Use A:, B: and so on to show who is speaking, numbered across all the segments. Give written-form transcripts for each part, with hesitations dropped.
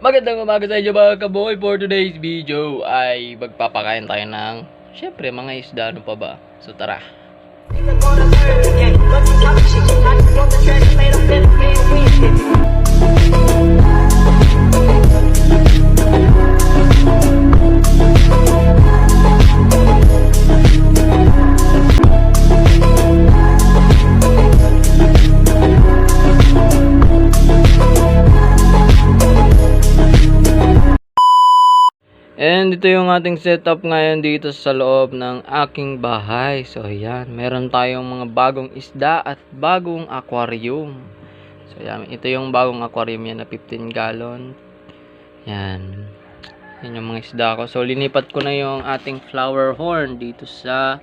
A: Magandang umaga sa inyo mga kaboy. For today's video ay magpapakain tayo ng syempre mga isda, ano pa ba? So tara. And ito yung ating setup ngayon dito sa loob ng aking bahay. So ayan, meron tayong mga bagong isda at bagong aquarium. So ayan, ito yung bagong aquarium yan na 15 gallon. Yan. Yan yung mga isda ko. So linipat ko na yung ating flower horn dito sa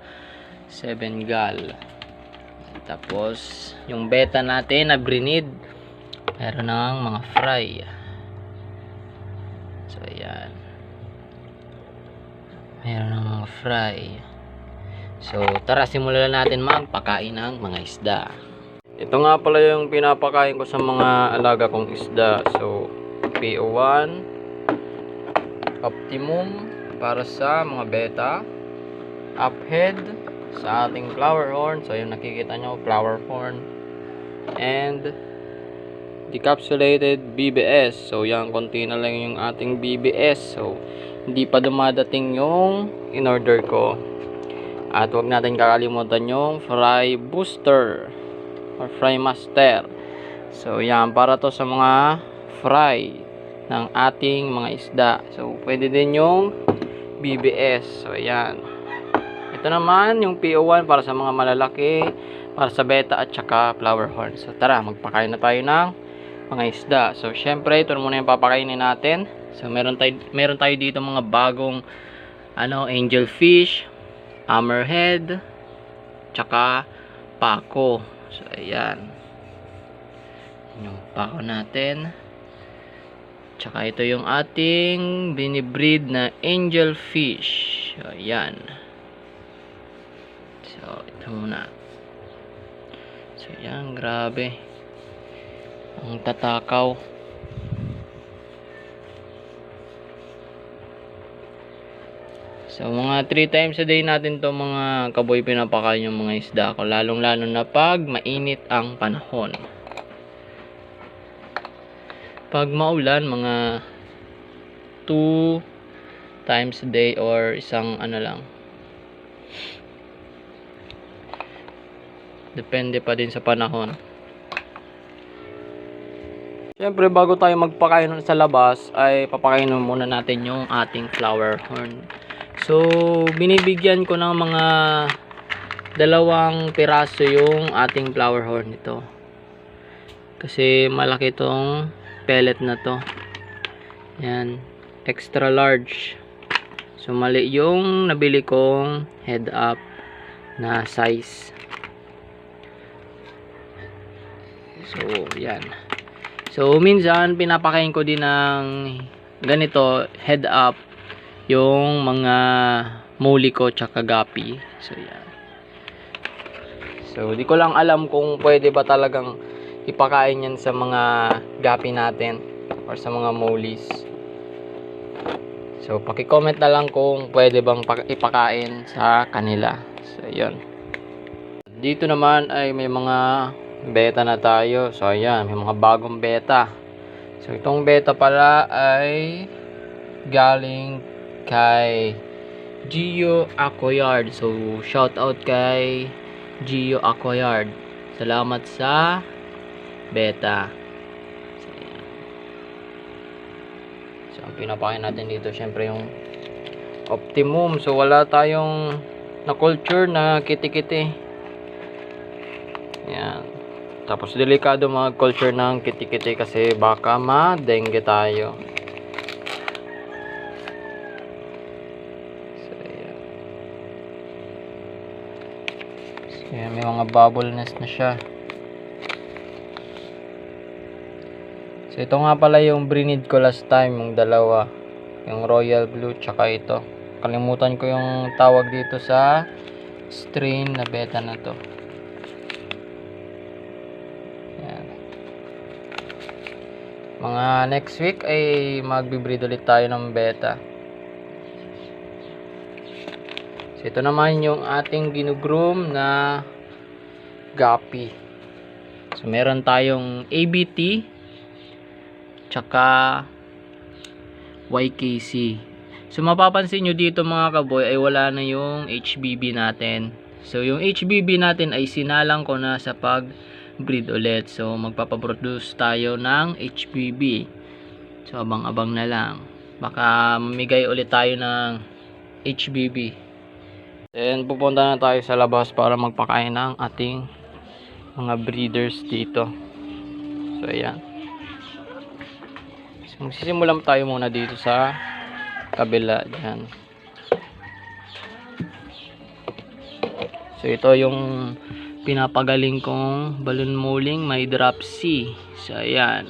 A: 7 gal. Tapos yung beta natin na brinid, meron ng mga fry. So ayan. Meron ng mga fry. So tara, simulan natin magpakain ng mga isda. Ito nga pala yung pinapakain ko sa mga alaga kong isda. So PO1 Optimum para sa mga beta, Uphead sa ating flower horn. So yung nakikita nyo, flower horn, and decapsulated BBS. So yan, konti na lang yung ating BBS. So hindi pa dumadating yung in-order ko. At huwag natin kakalimutan yung fry booster or fry master. So yan, para to sa mga fry ng ating mga isda. So pwede din yung BBS. So yan. Ito naman yung PO1 para sa mga malalaki, para sa beta at saka flower horn. So tara, magpakain na tayo ng mga isda. So syempre, ito muna yung papakainin natin. So meron tayo dito mga bagong angelfish, hammerhead, tsaka pako. So ayan. Yung pako natin. Tsaka ito yung ating binibreed na angelfish. So ayan. So ito muna. So ayan, grabe. Ang tatakaw. So mga 3 times a day natin to mga kaboy pinapakain yung mga isda ko, lalong lalo na pag mainit ang panahon. Pag maulan, mga 2 times a day or isang lang. Depende pa din sa panahon. Siyempre, bago tayo magpakain sa labas ay papakain muna natin yung ating flower horn. So binibigyan ko ng mga 2 piraso yung ating flower horn nito. Kasi malaki tong pellet na to. Yan, extra large. So mali yung nabili kong head up na size. So yan. So minsan pinapakain ko din ng ganito head up yung mga muli ko tsaka gapi. So yan. So di ko lang alam kung pwede ba talagang ipakain yan sa mga gapi natin or sa mga molis. So paki-comment na lang kung pwede bang ipakain sa kanila. So yun. Dito naman ay may mga beta na tayo. So ayan, may mga bagong beta. So itong beta pala ay galing kay Gio Aquayard. So shout out kay Gio Aquayard. Salamat sa beta. So, ayan. So ang pinapakain natin dito syempre yung Optimum. So wala tayong na culture na kiti-kiti. Yan. Tapos delikado mag culture ng kiti-kiti kasi baka ma-dengue tayo. Kaya may mga bubble nest na siya. So ito nga pala yung brinid ko last time, yung 2, yung royal blue tsaka ito. Kalimutan ko yung tawag dito sa strain na beta na to. Yan. Mga next week ay magbe-breed ulit tayo ng beta. So ito naman yung ating ginugroom na guppy. So meron tayong ABT tsaka YKC. So mapapansin nyo dito mga kaboy ay wala na yung HBB natin. So yung HBB natin ay sinalang ko na sa pag-breed ulit. So magpapaproduce tayo ng HBB. So abang-abang na lang. Baka mamigay ulit tayo ng HBB. Then pupunta na tayo sa labas para magpakain ng ating mga breeders dito. So ayan. So sisimulan tayo muna dito sa kabila dyan. So ito yung pinapagaling kong balloon molding, may drop C. So ayan.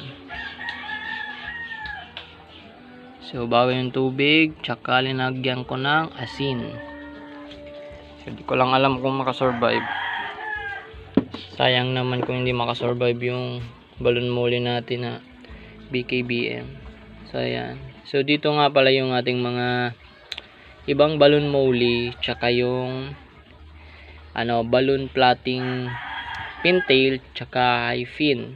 A: So bago yung tubig, tsaka linagyan ko ng asin. So di ko lang alam kung makasurvive. Sayang naman kung hindi makasurvive yung balloon molding natin na BKBM. So ayan. So dito nga pala yung ating mga ibang balloon molly, tsaka yung balloon plotting pintail, tsaka high fin.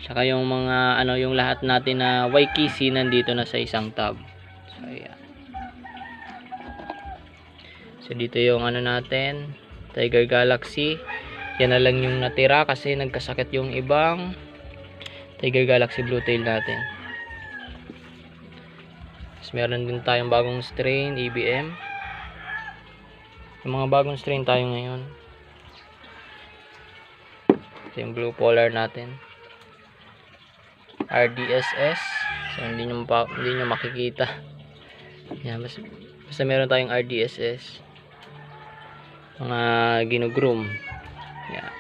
A: Tsaka yung mga yung lahat natin na YKC nandito na sa isang tab. So ayan. So dito yung natin, Tiger Galaxy. Yan na lang yung natira kasi nagkasakit yung ibang Tiger Galaxy Blue Tail natin. Tapos meron din tayong bagong strain, EBM. Yung mga bagong strain tayo ngayon. Ito yung blue polar natin. RDSS. So hindi nyo makikita. Yan, basta meron tayong RDSS. Mga ginugroom. Yan.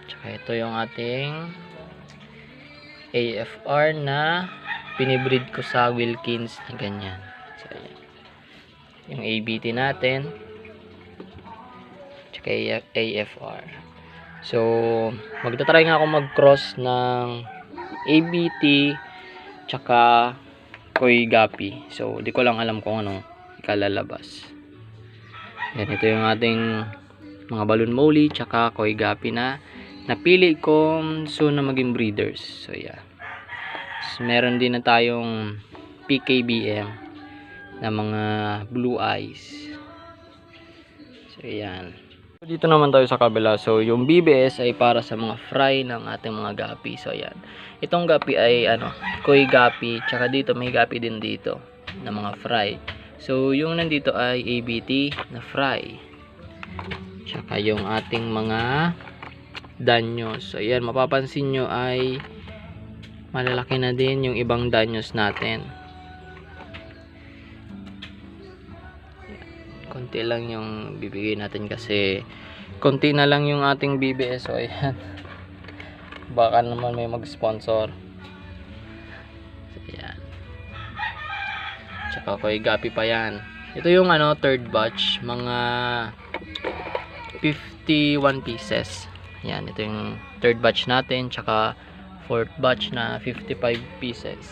A: Tsaka ito yung ating AFR na pinibreed ko sa Wilkins na ganyan. So ayan. Yung ABT natin. Tsaka AFR. So magta-try nga ako mag-cross ng ABT tsaka Koi Guppy. So di ko lang alam kung anong ikalalabas. Yan, ito yung ating mga balloon molly tsaka Koi Guppy na napili kong soon na maging breeders. So yeah. So, meron din na tayong PKBM na mga blue eyes. So yan. Dito naman tayo sa kabila. So yung BBS ay para sa mga fry ng ating mga guppy. So yan. Itong guppy ay Koi Guppy, tsaka dito may guppy din dito na mga fry. So yung nandito ay ABT na fry. Tsaka yung ating mga danyos. So ayan, mapapansin nyo ay malalaki na din yung ibang danyos natin. Konti lang yung bibigay natin kasi konti na lang yung ating BBS. So ayan, baka naman may mag-sponsor. So ayan, tsaka Koi Guppy pa yan. Ito yung third batch, mga 51 pieces. Ayan, ito yung third batch natin, tsaka fourth batch na 55 pieces.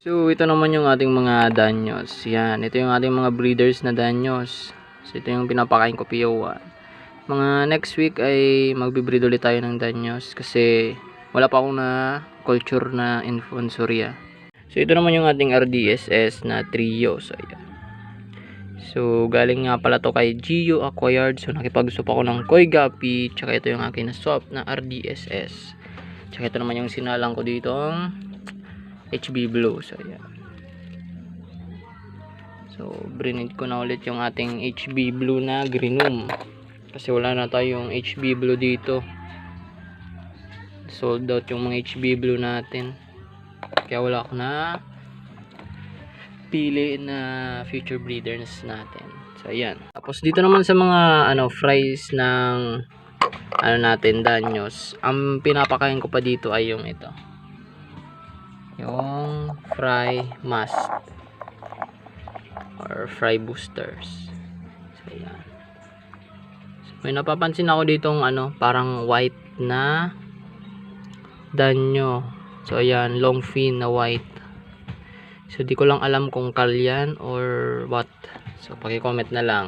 A: So ito naman yung ating mga danyos. Yan, ito yung ating mga breeders na danyos. So ito yung pinapakain ko PO1. Mga next week ay magbe-breed ulit tayo ng danyos kasi wala pa akong na culture na infusoria. So ito naman yung ating RDSS na trio. So ayan. So galing nga pala to kay Gio Acquired. So nakipag-swap ako ng Koi Guppy, tsaka ito yung aking na-swap na RDSS. Tsaka ito naman yung sinalang ko dito HB Blue. So ayan. So brinid ko na ulit yung ating HB Blue na Greenum kasi wala na tayong HB Blue dito. Sold out yung mga HB Blue natin, kaya wala ako na pili na future breeders natin. So ayan. Tapos dito naman sa mga fries ng natin danyos, ang pinapakain ko pa dito ay yung ito, yung fry must or fry boosters. So ayan. So, may napapansin ako ditong parang white na danyo. So ayan, long fin na white. So di ko lang alam kung kalyan or what. So paki-comment na lang.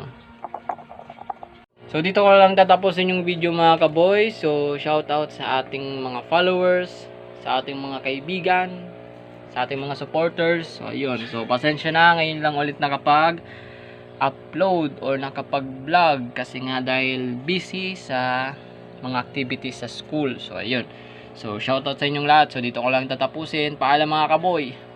A: So dito ko lang tatapusin yung video mga kaboy. So shout out sa ating mga followers, sa ating mga kaibigan, sa ating mga supporters. So ayun. So pasensya na, ngayon lang ulit nakapag upload or nakapag-vlog kasi nga dahil busy sa mga activities sa school. So ayun. So shout out sa inyong lahat. So dito ko lang tatapusin. Paalam mga kaboy.